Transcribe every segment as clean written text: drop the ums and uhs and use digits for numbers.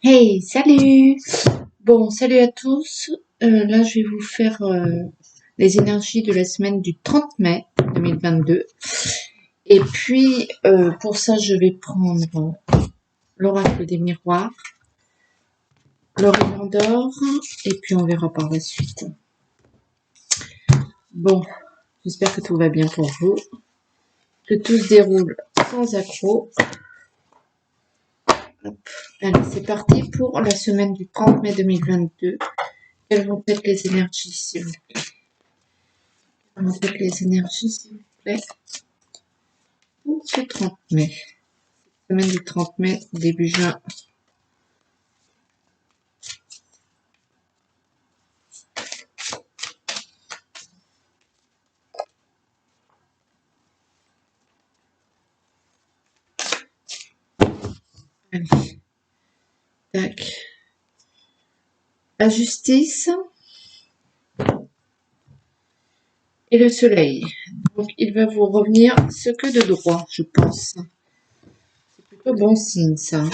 Hey, salut! Bon, salut à tous. Là, je vais vous faire les énergies de la semaine du 30 mai 2022. Et puis, pour ça, je vais prendre l'oracle des miroirs, l'oracle d'or, et puis on verra par la suite. Bon, j'espère que tout va bien pour vous, que tout se déroule sans accroc. Allez, c'est parti pour la semaine du 30 mai 2022. Quelles vont être les énergies, s'il vous plaît? Quelles vont être les énergies, s'il vous plaît? Pour ce 30 mai. Semaine du 30 mai, début juin. Allez. Tac. La justice et le soleil. Donc, il va vous revenir ce que de droit, je pense. C'est plutôt bon signe, ça.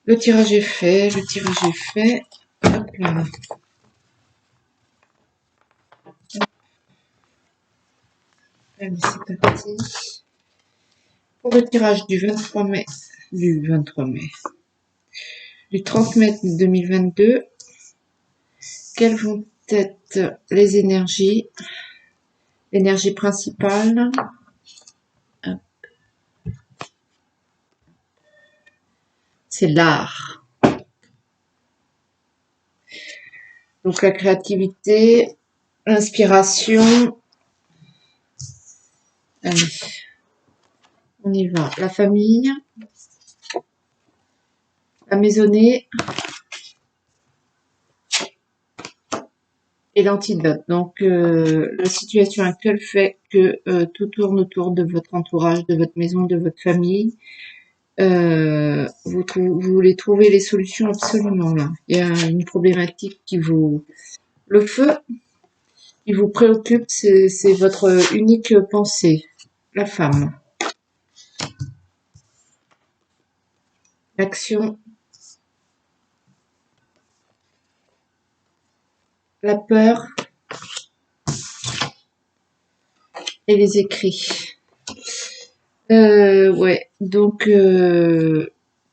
Le tirage est fait, le tirage est fait. Hop là. Allez, c'est parti. Pour le tirage du 23 mai, du 30 mai 2022, quelles vont être les énergies? L'énergie principale, c'est l'art. Donc la créativité, l'inspiration. Allez, on y va. La famille, la maisonnée et l'antidote. Donc la situation actuelle fait que tout tourne autour de votre entourage, de votre maison, de votre famille. Vous voulez trouver les solutions absolument là. Il y a une problématique qui vous... Le feu, qui vous préoccupe, c'est votre unique pensée. La femme. L'action. La peur. Et les écrits. Ouais, donc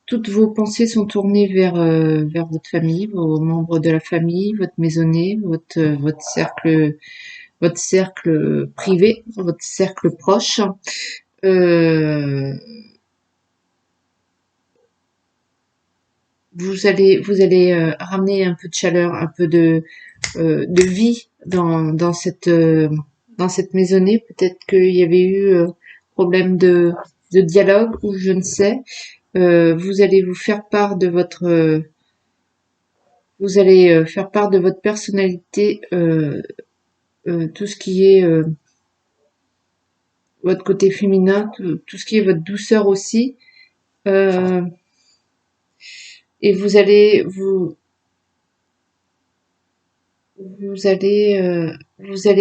toutes vos pensées sont tournées vers votre famille, vos membres de la famille, votre maisonnée, votre cercle privé, votre cercle proche. Vous allez ramener un peu de chaleur, un peu de vie dans cette maisonnée. Peut-être qu'il y avait eu problème de dialogue ou je ne sais. Vous allez vous faire part de votre vous allez faire part de votre personnalité, tout ce qui est votre côté féminin, tout ce qui est votre douceur aussi. Euh, et vous allez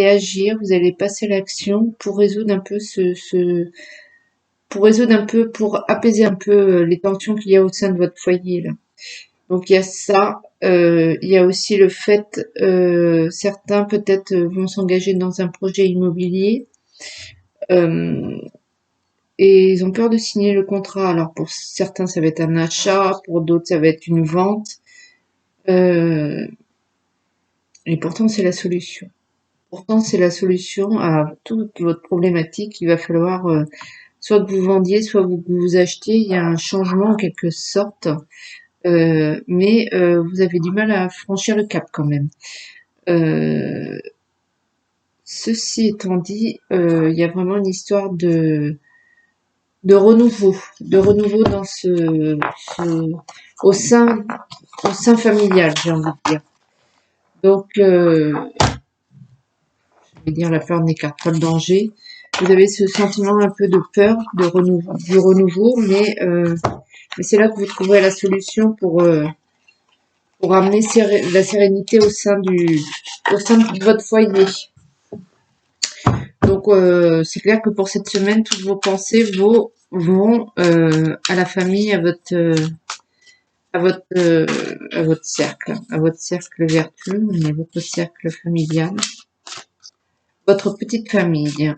agir, vous allez passer à l'action pour résoudre un peu pour apaiser un peu les tensions qu'il y a au sein de votre foyer là. Donc il y a ça, il y a aussi le fait, certains peut-être vont s'engager dans un projet immobilier euh, et ils ont peur de signer le contrat. Alors pour certains ça va être un achat, pour d'autres ça va être une vente, euh, et pourtant c'est la solution. Pourtant c'est la solution à toute votre problématique. Il va falloir soit que vous vendiez, soit que vous achetiez. Il y a un changement en quelque sorte. Mais vous avez du mal à franchir le cap quand même. Euh, Ceci étant dit, il y a vraiment une histoire de renouveau dans au sein, au sein familial, j'ai envie de dire. Donc, je vais dire la peur n'écarte pas le danger. Vous avez ce sentiment un peu de peur, du renouveau, mais c'est là que vous trouverez la solution pour amener la sérénité au sein de votre foyer. Donc, c'est clair que pour cette semaine, toutes vos pensées vont à la famille, à votre cercle vertueux, mais votre cercle familial, votre petite famille.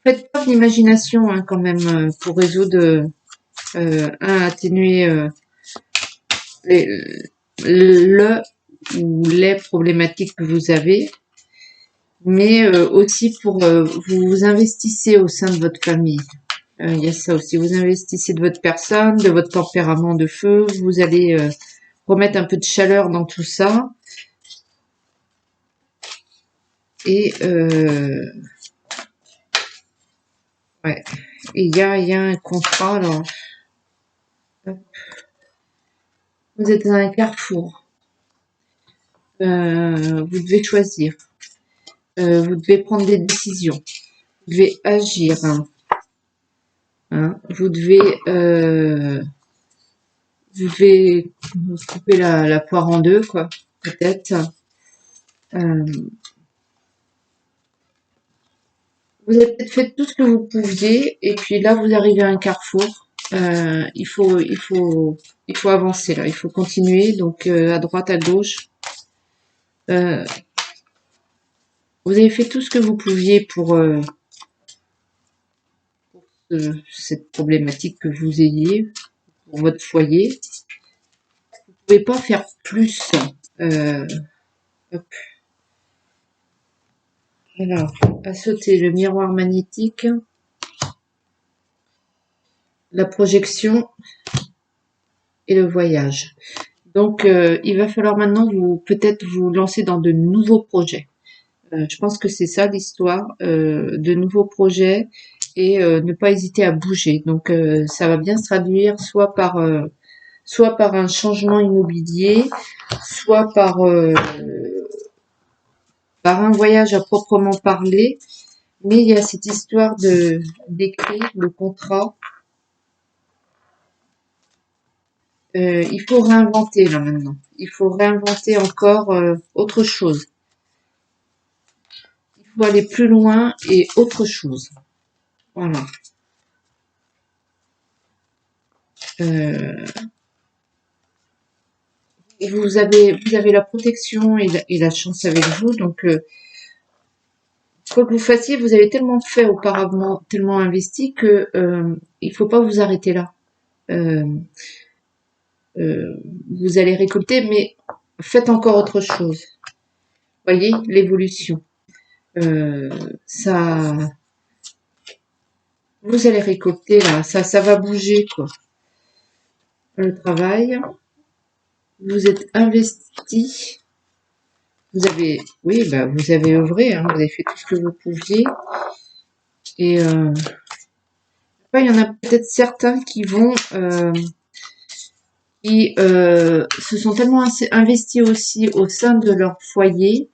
Faites preuve d'imagination hein, quand même pour résoudre, atténuer les, le ou les problématiques que vous avez, mais aussi pour vous investissez au sein de votre famille. Il y a ça aussi, vous investissez de votre personne, de votre tempérament de feu, vous allez remettre un peu de chaleur dans tout ça. Et ouais, il y a un contrat là. Vous êtes dans un carrefour. Vous devez choisir. Vous devez prendre des décisions. Vous devez agir. Hein. Vous devez couper la poire en deux, quoi. Peut-être. Vous avez peut-être fait tout ce que vous pouviez, et puis là, vous arrivez à un carrefour. Il faut avancer là. Il faut continuer. Donc à droite, à gauche. Vous avez fait tout ce que vous pouviez pour cette problématique que vous ayez, pour votre foyer. Vous pouvez pas faire plus. Hop. Alors, à sauter le miroir magnétique, la projection et le voyage. Donc, il va falloir maintenant peut-être vous lancer dans de nouveaux projets. Je pense que c'est ça l'histoire, de nouveaux projets et ne pas hésiter à bouger. Donc, ça va bien se traduire soit par un changement immobilier, soit par un voyage à proprement parler. Mais il y a cette histoire d'écrit, de contrat. Il faut réinventer là maintenant. Il faut réinventer encore autre chose. Il faut aller plus loin et autre chose. Voilà. Vous avez la protection et la chance avec vous. Donc, quoi que vous fassiez, vous avez tellement fait auparavant, tellement investi que il faut pas vous arrêter là. Vous allez récolter, mais faites encore autre chose. Voyez l'évolution. Ça, vous allez récolter là, ça va bouger quoi. Le travail, vous êtes investi, vous avez, oui, bah vous avez œuvré, hein, vous avez fait tout ce que vous pouviez. Et après, il y en a peut-être certains qui vont, qui se sont tellement investis aussi au sein de leur foyer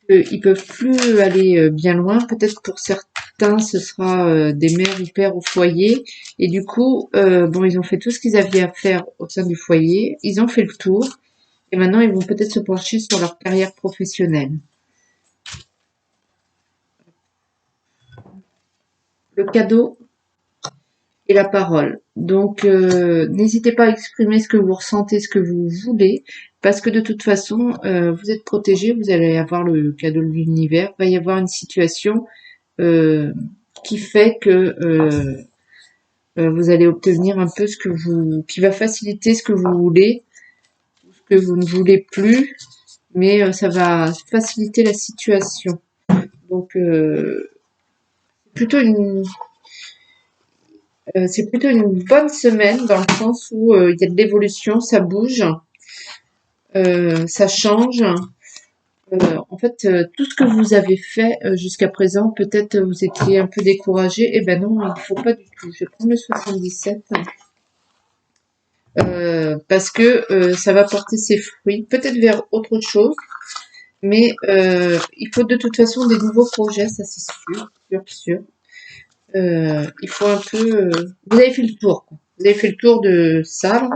qu'ils peuvent plus aller bien loin. Peut-être pour certains, ce sera des mères ou pères au foyer. Et du coup, bon, ils ont fait tout ce qu'ils avaient à faire au sein du foyer. Ils ont fait le tour. Et maintenant, ils vont peut-être se pencher sur leur carrière professionnelle. Le cadeau et la parole. Donc, n'hésitez pas à exprimer ce que vous ressentez, ce que vous voulez, parce que de toute façon, vous êtes protégé, vous allez avoir le cadeau de l'univers, il va y avoir une situation qui fait que vous allez obtenir un peu qui va faciliter ce que vous voulez, ce que vous ne voulez plus, mais ça va faciliter la situation. Donc, c'est plutôt une bonne semaine dans le sens où il y a de l'évolution, ça bouge, ça change. en fait, tout ce que vous avez fait jusqu'à présent, peut-être vous étiez un peu découragé. Eh ben non, il ne faut pas du tout. Je vais prendre le 77 parce que ça va porter ses fruits, peut-être vers autre chose, mais il faut de toute façon des nouveaux projets, ça c'est sûr, sûr, sûr. Il faut un peu. Vous avez fait le tour, quoi. Vous avez fait le tour de ça,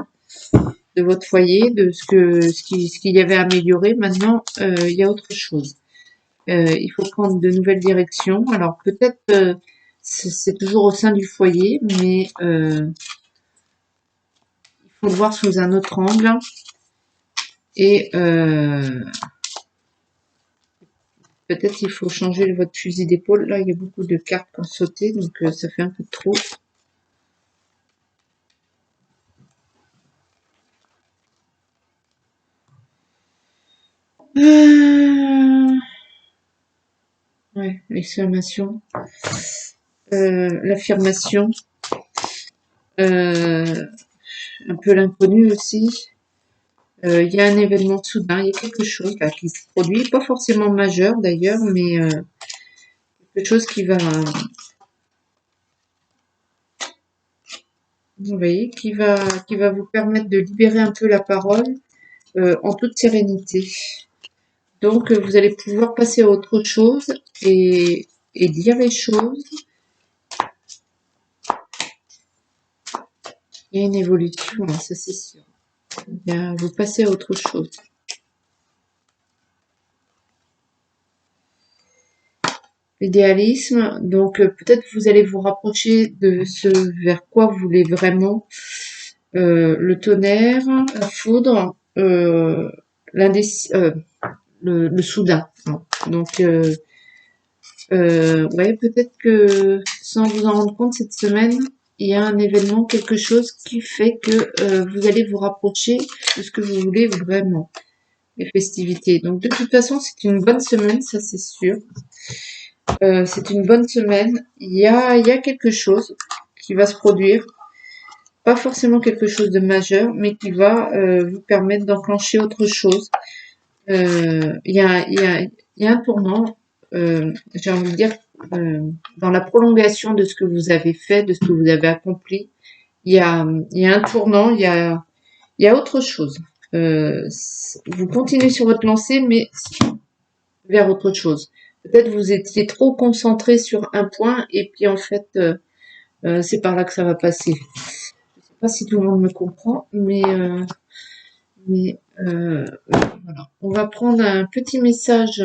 de votre foyer, de ce qu'il y avait à améliorer. Maintenant, il y a autre chose. Il faut prendre de nouvelles directions. Alors peut-être c'est toujours au sein du foyer, mais il faut le voir sous un autre angle. Et peut-être il faut changer votre fusil d'épaule. Là, il y a beaucoup de cartes qui ont sauté, donc ça fait un peu trop. Ouais, l'exclamation. L'affirmation. Un peu l'inconnu aussi. Il y a un événement soudain, il y a quelque chose là qui se produit, pas forcément majeur d'ailleurs, mais quelque chose qui va, vous voyez, qui va vous permettre de libérer un peu la parole en toute sérénité. Donc vous allez pouvoir passer à autre chose et dire les choses. Il y a une évolution, hein, ça c'est sûr. Bien, vous passez à autre chose. L'idéalisme, donc peut-être vous allez vous rapprocher de ce vers quoi vous voulez vraiment. Le tonnerre, la foudre, le soudain. Donc, ouais, peut-être que sans vous en rendre compte cette semaine, il y a un événement, quelque chose qui fait que vous allez vous rapprocher de ce que vous voulez vraiment, les festivités. Donc, de toute façon, c'est une bonne semaine, ça c'est sûr. C'est une bonne semaine. Il y a quelque chose qui va se produire. Pas forcément quelque chose de majeur, mais qui va vous permettre d'enclencher autre chose. Il y a un tournant, j'ai envie de dire, dans la prolongation de ce que vous avez fait, de ce que vous avez accompli. Il y a un tournant, il y a autre chose. Vous continuez sur votre lancée, mais vers autre chose. Peut-être vous étiez trop concentré sur un point et puis en fait c'est par là que ça va passer. Je sais pas si tout le monde me comprend, mais voilà. On va prendre un petit message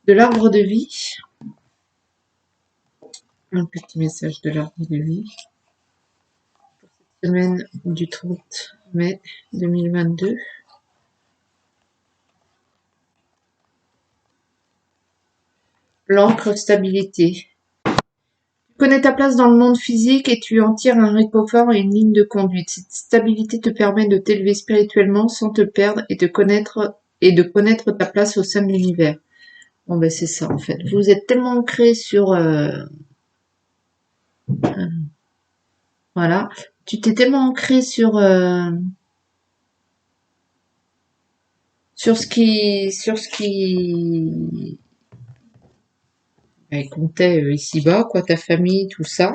de l'arbre de vie. Un petit message de l'arbre de vie. Pour cette semaine du 30 mai 2022. L'encre stabilité. Tu connais ta place dans le monde physique et tu en tires un réconfort et une ligne de conduite. Cette stabilité te permet de t'élever spirituellement sans te perdre et de connaître ta place au sein de l'univers. Bon ben c'est ça en fait. Vous êtes tellement ancré sur voilà. Tu t'es tellement ancré sur ce qui comptait ici-bas, quoi, ta famille, tout ça,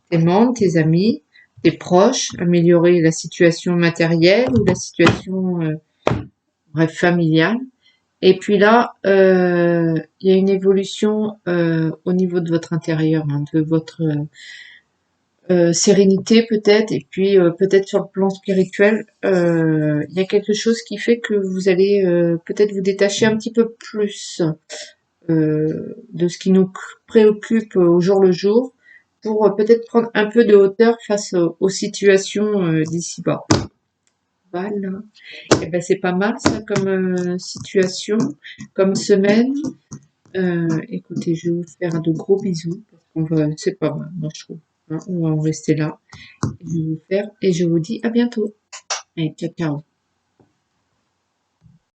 tes membres, tes amis, tes proches, améliorer la situation matérielle ou la situation bref familiale. Et puis là, il y a une évolution au niveau de votre intérieur, hein, de votre sérénité peut-être, et puis peut-être sur le plan spirituel, il y a quelque chose qui fait que vous allez peut-être vous détacher un petit peu plus de ce qui nous préoccupe au jour le jour, pour peut-être prendre un peu de hauteur face aux situations d'ici-bas. Voilà. Et ben c'est pas mal ça comme situation, comme semaine. Écoutez, je vais vous faire de gros bisous parce qu'on va, c'est pas mal, moi je trouve. Hein, on va en rester là. Je vais vous faire et je vous dis à bientôt. Allez, ciao, ciao.